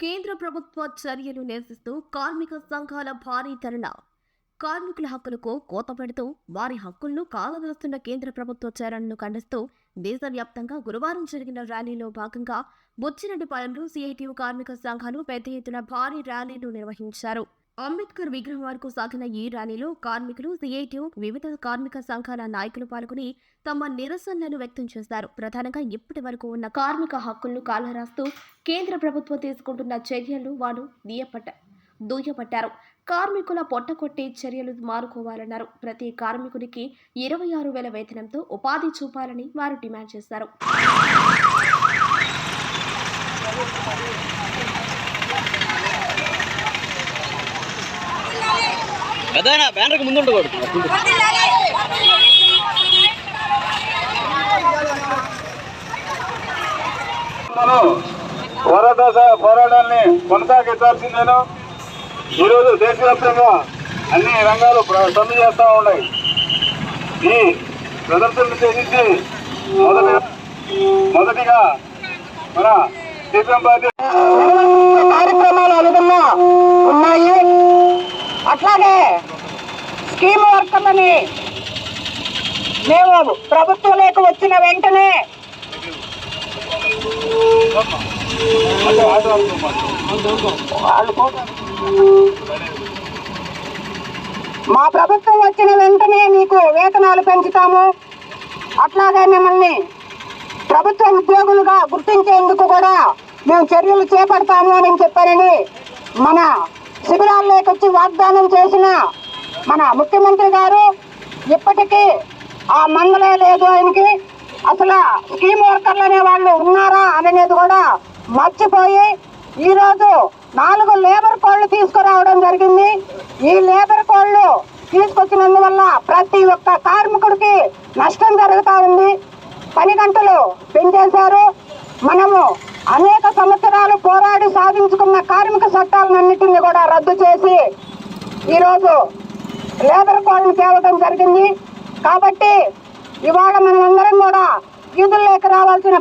కేంద్ర ప్రభుత్వ చర్యలు నిరసిస్తూ కార్మిక సంఘాల భారీ ధర్నా. కార్మికుల హక్కులకు కోత పెడుతూ వారి హక్కులను కాలరాస్తున్న కేంద్ర ప్రభుత్వ చర్యలను ఖండిస్తూ దేశవ్యాప్తంగా గురువారం జరిగిన ర్యాలీలో భాగంగా బుచ్చిరెడ్డిపాలెంలో సిఐటియు కార్మిక సంఘాలు పెద్ద ఎత్తున భారీ ర్యాలీలు నిర్వహించారు. అంబేద్కర్ విగ్రహం వరకు సాగిన ఈ ర్యాలీలో కార్మికులు, సిఐటియు, వివిధ కార్మిక సంఘాల నాయకులు పాల్గొని తమ నిరసనలను వ్యక్తం చేశారు. ప్రధానంగా ఇప్పటి వరకు ఉన్న కార్మిక హక్కులను కాలరాస్తూ కేంద్ర ప్రభుత్వం తీసుకుంటున్న చర్యలు వారు దుయ్యబట్టారు. కార్మికుల పొట్టకొట్టే చర్యలు మానుకోవాలన్నారు. ప్రతి కార్మికుడికి 26,000 వేతనంతో ఉపాధి చూపాలని వారు డిమాండ్ చేశారు. బ్యానర్కి ముందు ఉండకూడదు. పోరాటాన్ని కొనసాగించాల్సిందేను. ఈరోజు దేశవ్యాప్తంగా అన్ని రంగాలు సమ్మె చేస్తూ ఉన్నాయి. ఈ ప్రదర్శనలు చేసి మొదటిగా మన సిపిఎం పార్టీ కార్యక్రమాలు అనుకున్నా ఉన్నాయి. అట్లాగే స్కీమ్ వర్కర్లని మేము ప్రభుత్వంలోకి వచ్చిన వెంటనే మా ప్రభుత్వం వచ్చిన వెంటనే మీకు వేతనాలు పెంచుతాము, అట్లాగే మిమ్మల్ని ప్రభుత్వ ఉద్యోగులుగా గుర్తించేందుకు కూడా మేము చర్యలు చేపడతాము అని చెప్పారని మన శిబిరాల్లోకి వచ్చి వాగ్దానం చేసిన మన ముఖ్యమంత్రి గారు ఇప్పటికీ ఆ మందలే లేదు. ఆయనకి అసలు స్కీమ్ వర్కర్లు అనే వాళ్ళు ఉన్నారా అనేది కూడా మర్చిపోయి ఈరోజు 4 లేబర్ కోడ్లు తీసుకురావడం జరిగింది. ఈ లేబర్ కోడ్లు తీసుకొచ్చినందువల్ల ప్రతి ఒక్క కార్మికుడికి నష్టం జరుగుతూ ఉంది. పని గంటలు పెంచేశారు. మనము అనేక సంవత్సరాలు పోరాడి సాధించుకున్న కార్మిక చట్టాలన్నింటినీ కూడా రద్దు చేసి ఈరోజు లేబర్ కోడ్ని తేవడం జరిగింది. కాబట్టి ఇవాళ మనమందరం కూడా వీధుల్లోకి రావాల్సిన